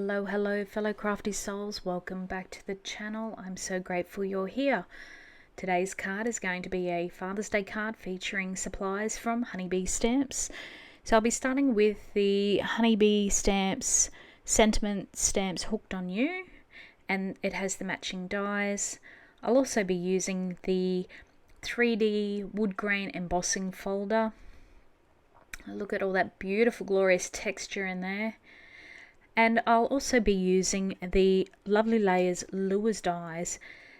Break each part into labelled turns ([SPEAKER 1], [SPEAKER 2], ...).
[SPEAKER 1] Hello, fellow crafty souls. Welcome back to the channel. I'm so grateful you're here. Today's card is going to be a Father's Day card featuring supplies from Honeybee Stamps. So I'll be starting with the Honeybee Stamps Sentiment Stamps Hooked on You, and it has the matching dies. I'll also be using the 3D wood grain embossing folder. Look at all that beautiful, glorious texture in there. And I'll also be using the Lovely Layers Lures dies.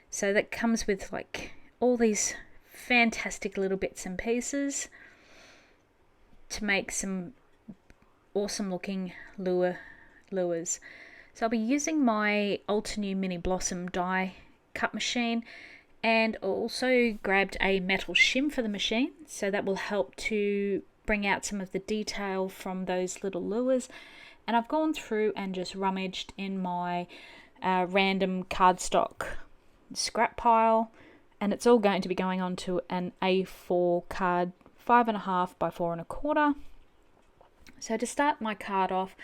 [SPEAKER 1] So that comes with like all these fantastic little bits and pieces to make some awesome looking lures. So I'll be using my Altenew Mini Blossom die cut machine, and also grabbed a metal shim for the machine, so that will help to bring out some of the detail from those little lures. And I've gone through and just rummaged in my random cardstock scrap pile, and it's all going to be going onto an A4 card, 5.5 by 4.25. So to start my card off,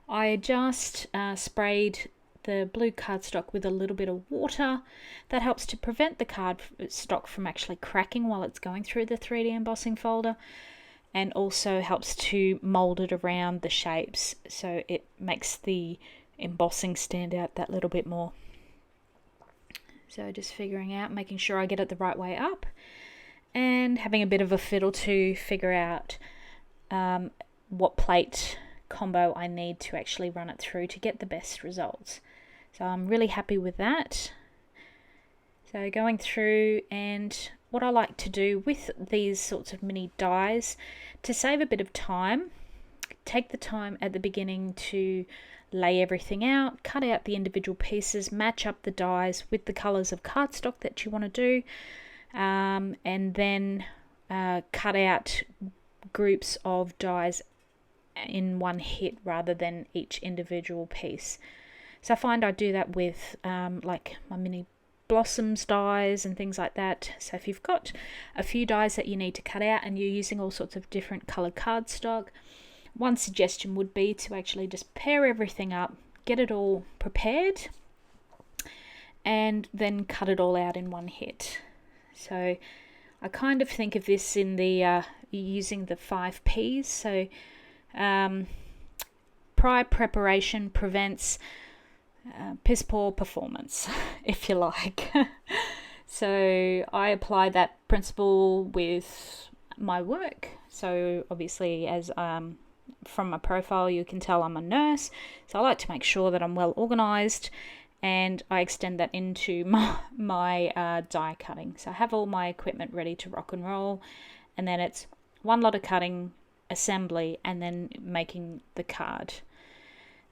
[SPEAKER 1] I just sprayed the blue cardstock with a little bit of water. That helps to prevent the cardstock from actually cracking while it's going through the 3D embossing folder, and also helps to mold it around the shapes, so it makes the embossing stand out that little bit more. So just figuring out, making sure I get it the right way up, and having a bit of a fiddle to figure out what plate combo I need to actually run it through to get the best results. So I'm really happy with that. So going through, and what I like to do with these sorts of mini dies, to save a bit of time, take the time at the beginning to lay everything out, cut out the individual pieces, match up the dies with the colours of cardstock that you want to do, and then cut out groups of dies in one hit rather than each individual piece. So I find I do that with like my mini blossoms dies and things like that. So if you've got a few dies that you need to cut out and you're using all sorts of different coloured cardstock, one suggestion would be to actually just pair everything up, get it all prepared, and then cut it all out in one hit. So I kind of think of this in the using the 5 Ps. So prior preparation prevents piss poor performance, if you like. So I apply that principle with my work. So obviously, as from my profile you can tell I'm a nurse, so I like to make sure that I'm well organized, and I extend that into my die cutting. So I have all my equipment ready to rock and roll, and then it's one lot of cutting, assembly, and then making the card.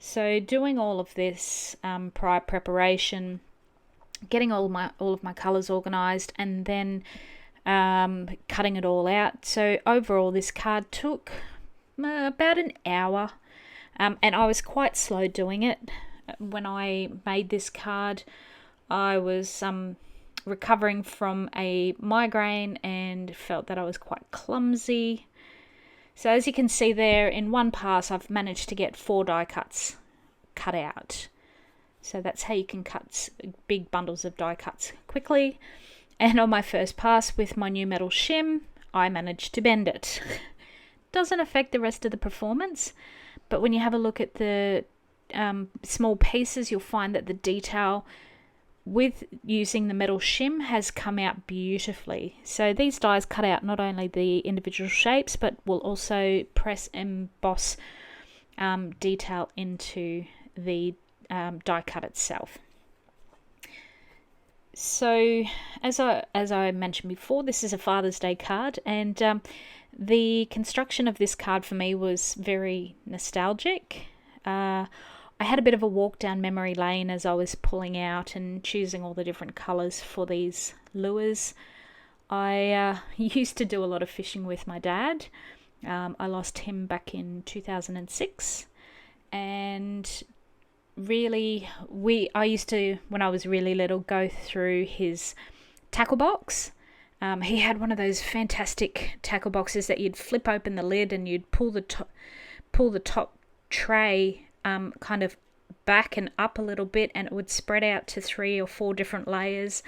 [SPEAKER 1] So doing all of this prior preparation, getting all of my colours organised, and then cutting it all out. So overall this card took about an hour, and I was quite slow doing it. When I made this card, I was recovering from a migraine and felt that I was quite clumsy. So as you can see there, in one pass I've managed to get 4 die cuts cut out. So that's how you can cut big bundles of die cuts quickly. And on my first pass with my new metal shim, I managed to bend it. Doesn't affect the rest of the performance, but when you have a look at the small pieces, you'll find that the detail with using the metal shim has come out beautifully. So these dies cut out not only the individual shapes, but will also press and emboss detail into the die cut itself. So as I mentioned before, this is a Father's Day card, and the construction of this card for me was very nostalgic. I had a bit of a walk down memory lane as I was pulling out and choosing all the different colours for these lures. I used to do a lot of fishing with my dad. I lost him back in 2006, and really I used to, when I was really little, go through his tackle box. He had one of those fantastic tackle boxes that you'd flip open the lid and you'd pull the top tray kind of back and up a little bit, and it would spread out to 3 or 4 different layers.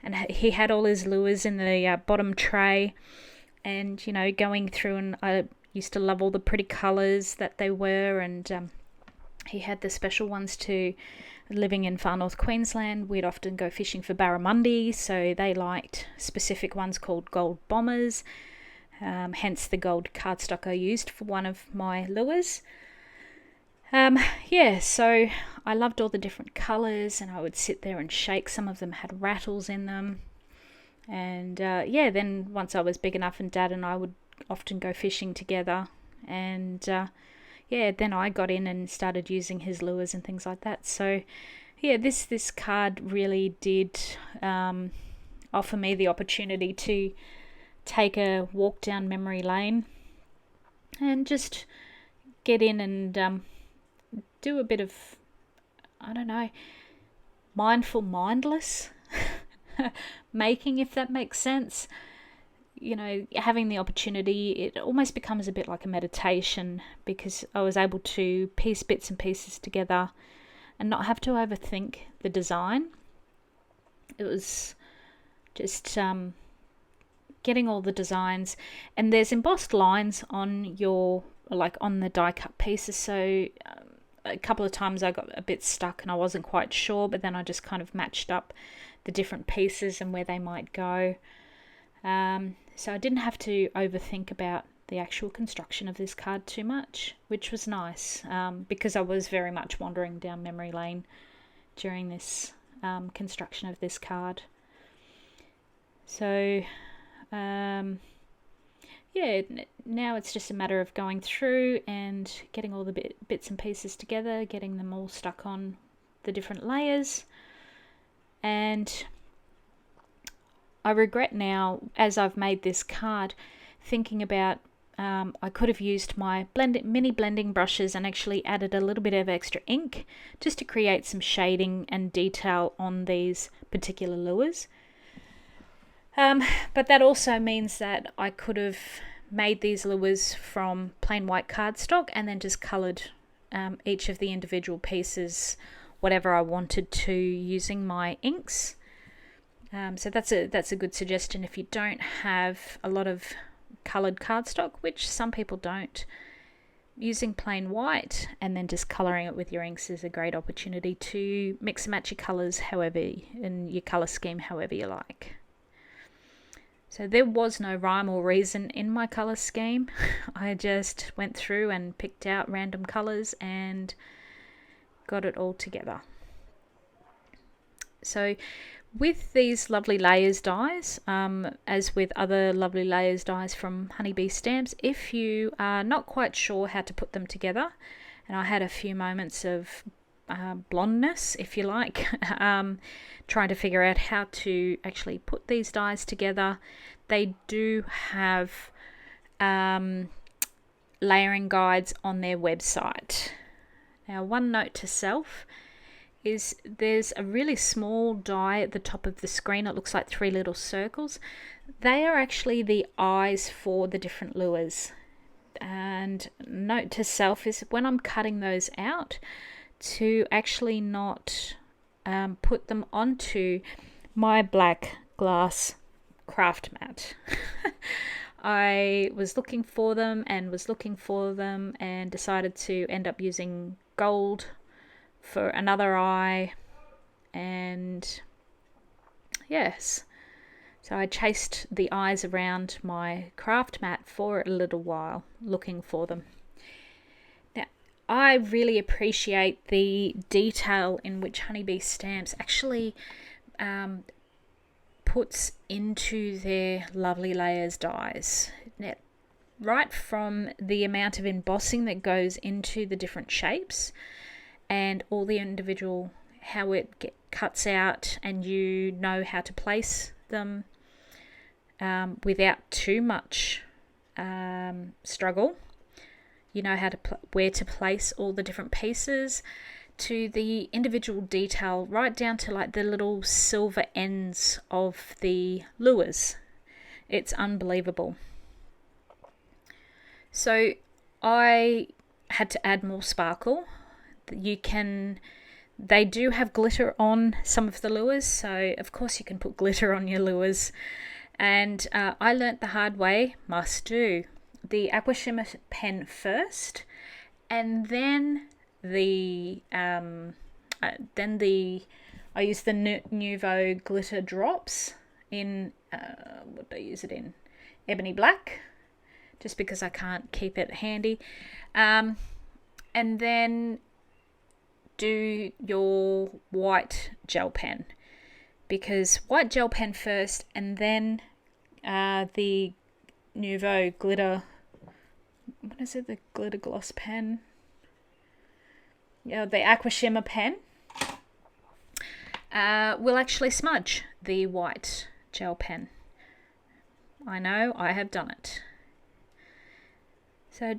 [SPEAKER 1] And he had all his lures in the bottom tray, and going through, and I used to love all the pretty colours that they were, and he had the special ones too. Living in far north Queensland, we'd often go fishing for barramundi, so they liked specific ones called gold bombers, hence the gold cardstock I used for one of my lures. So I loved all the different colours, and I would sit there and shake. Some of them had rattles in them. And then once I was big enough, and Dad and I would often go fishing together, and then I got in and started using his lures and things like that. So this card really did offer me the opportunity to take a walk down memory lane and just get in and do a bit of, mindless making, if that makes sense. Having the opportunity, it almost becomes a bit like a meditation, because I was able to piece bits and pieces together and not have to overthink the design. It was just getting all the designs, and there's embossed lines on on the die cut pieces, so a couple of times I got a bit stuck and I wasn't quite sure, but then I just kind of matched up the different pieces and where they might go. So I didn't have to overthink about the actual construction of this card too much, which was nice, because I was very much wandering down memory lane during this construction of this card. So now it's just a matter of going through and getting all the bits and pieces together, getting them all stuck on the different layers. And I regret now, as I've made this card, thinking about I could have used my mini blending brushes and actually added a little bit of extra ink just to create some shading and detail on these particular lures. But that also means that I could have made these lures from plain white cardstock and then just coloured each of the individual pieces whatever I wanted to using my inks. So that's a good suggestion if you don't have a lot of coloured cardstock, which some people don't. Using plain white and then just colouring it with your inks is a great opportunity to mix and match your colours and your colour scheme however you like. So there was no rhyme or reason in my colour scheme. I just went through and picked out random colours and got it all together. So with these lovely layers dies, as with other lovely layers dies from Honeybee Stamps, if you are not quite sure how to put them together, and I had a few moments of blondness, if you like, trying to figure out how to actually put these dies together, they do have layering guides on their website. Now, one note to self is there's a really small die at the top of the screen. It looks like 3 little circles. They are actually the eyes for the different lures. And note to self is when I'm cutting those out, to actually not put them onto my black glass craft mat. I was looking for them and decided to end up using gold for another eye, and yes, so I chased the eyes around my craft mat for a little while looking for them. Now, I really appreciate the detail in which Honeybee Stamps actually puts into their lovely layers dies. Now, right from the amount of embossing that goes into the different shapes and all the individual, how it cuts out, and you know how to place them without too much struggle. You know how to where to place all the different pieces, to the individual detail, right down to like the little silver ends of the lures. It's unbelievable. So I had to add more sparkle. they do have glitter on some of the lures, so of course you can put glitter on your lures. And I learnt the hard way, must do. The Aqua Shimmer pen first, and then I use the Nuvo glitter drops in, what do I use it in? Ebony Black, just because I can't keep it handy. And then do your white gel pen, because white gel pen first, and then the Nuvo glitter, what is it, the glitter gloss pen? Yeah, the Aqua Shimmer pen will actually smudge the white gel pen. I know, I have done it. So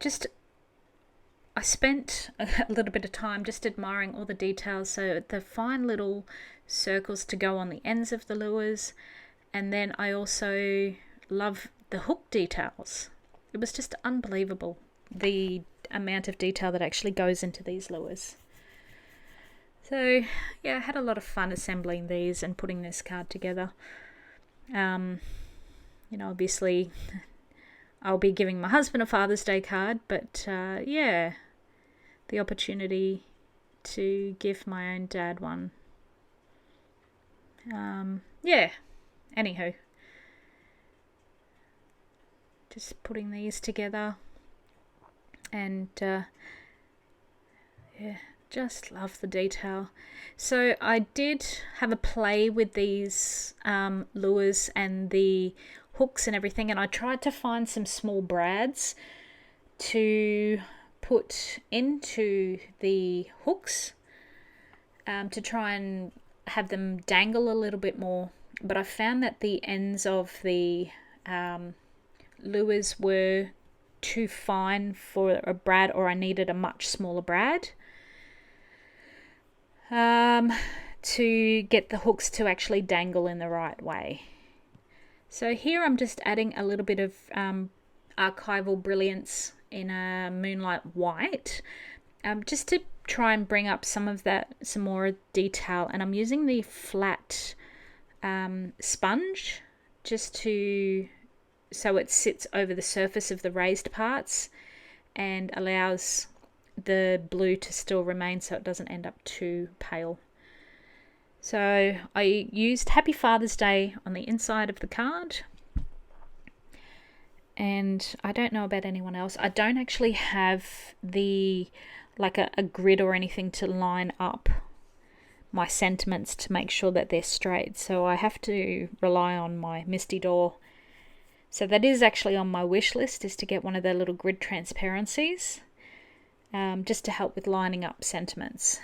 [SPEAKER 1] I spent a little bit of time just admiring all the details, so the fine little circles to go on the ends of the lures, and then I also love the hook details. It was just unbelievable, the amount of detail that actually goes into these lures. So yeah, I had a lot of fun assembling these and putting this card together. Obviously I'll be giving my husband a Father's Day card, but the opportunity to give my own dad one. Anywho, just putting these together, and just love the detail. So I did have a play with these lures and the hooks and everything, and I tried to find some small brads to put into the hooks to try and have them dangle a little bit more, but I found that the ends of the lures were too fine for a brad, or I needed a much smaller brad to get the hooks to actually dangle in the right way. So here I'm just adding a little bit of archival brilliance in a Moonlight White, just to try and bring up some more detail. And I'm using the flat sponge just so it sits over the surface of the raised parts and allows the blue to still remain, so it doesn't end up too pale. So I used Happy Father's Day on the inside of the card, and I don't know about anyone else, I don't actually have a grid or anything to line up my sentiments to make sure that they're straight, so I have to rely on my Misty Door. So that is actually on my wish list, is to get one of their little grid transparencies, just to help with lining up sentiments.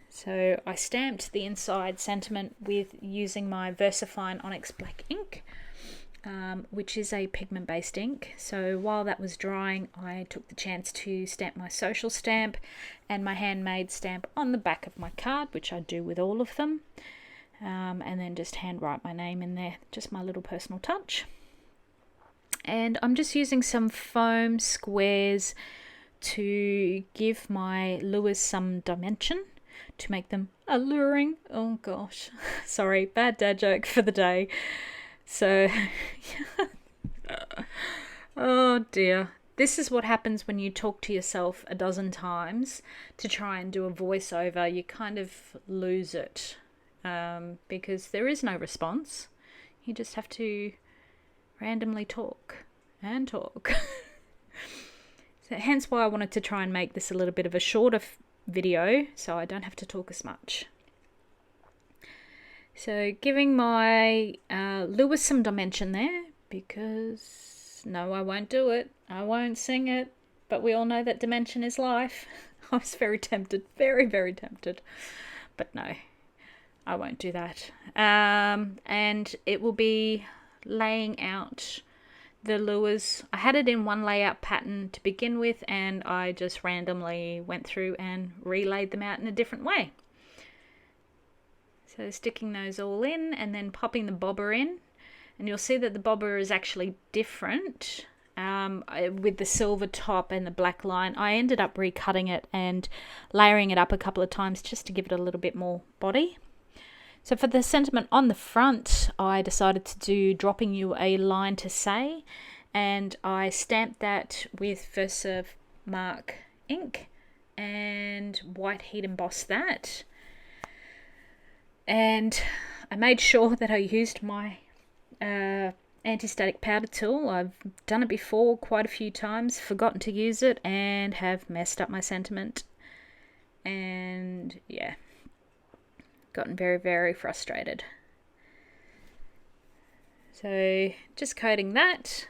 [SPEAKER 1] So I stamped the inside sentiment with using my VersaFine Onyx Black ink, which is a pigment-based ink. So while that was drying, I took the chance to stamp my social stamp and my handmade stamp on the back of my card, which I do with all of them, and then just hand write my name in there, just my little personal touch. And I'm just using some foam squares to give my lures some dimension, to make them alluring. Oh gosh, sorry, bad dad joke for the day. So, oh dear. This is what happens when you talk to yourself a dozen times to try and do a voiceover. You kind of lose it because there is no response. You just have to randomly talk and talk. So hence why I wanted to try and make this a little bit of a shorter video, so I don't have to talk as much. So giving my lures some dimension there, because no, I won't do it. I won't sing it, but we all know that dimension is life. I was very tempted, very, very tempted, but no, I won't do that. And it will be laying out the lures. I had it in one layout pattern to begin with, and I just randomly went through and relayed them out in a different way. So sticking those all in and then popping the bobber in, and you'll see that the bobber is actually different with the silver top and the black line. I ended up recutting it and layering it up a couple of times just to give it a little bit more body. So for the sentiment on the front, I decided to do dropping you a line to say, and I stamped that with Versamark ink and white heat embossed that. And I made sure that I used my anti-static powder tool. I've done it before quite a few times, forgotten to use it, and have messed up my sentiment. And yeah, gotten very, very frustrated. So just coating that.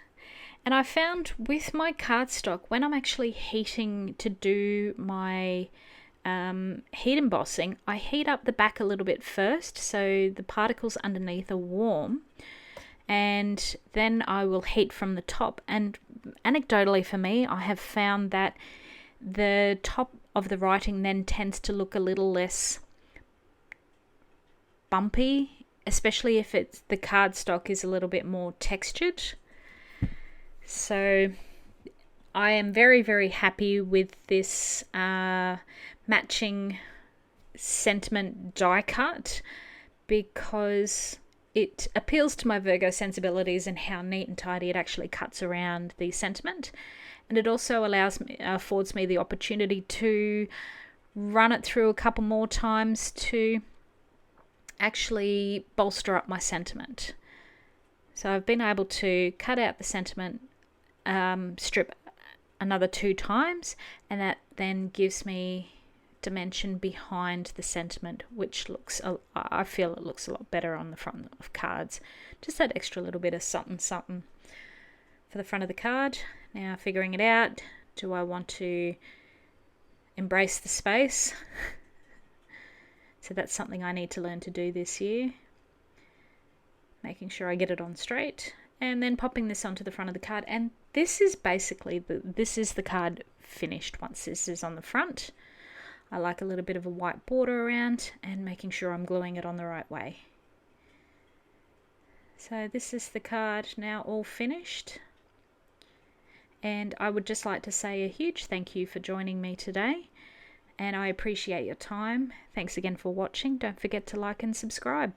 [SPEAKER 1] And I found with my cardstock, when I'm actually heating to do my heat embossing, I heat up the back a little bit first so the particles underneath are warm, and then I will heat from the top. And anecdotally for me, I have found that the top of the writing then tends to look a little less bumpy, especially if the cardstock is a little bit more textured. So I am very, very happy with this matching sentiment die cut, because it appeals to my Virgo sensibilities and how neat and tidy it actually cuts around the sentiment. And it also affords me the opportunity to run it through a couple more times to actually bolster up my sentiment. So I've been able to cut out the sentiment strip another 2 times, and that then gives me dimension behind the sentiment, which I feel it looks a lot better on the front of cards. Just that extra little bit of something something for the front of the card. Now figuring it out, do I want to embrace the space? So that's something I need to learn to do this year, making sure I get it on straight, and then popping this onto the front of the card. And this is basically the card finished once this is on the front. I like a little bit of a white border around and making sure I'm gluing it on the right way. So this is the card now all finished. And I would just like to say a huge thank you for joining me today. And I appreciate your time. Thanks again for watching. Don't forget to like and subscribe.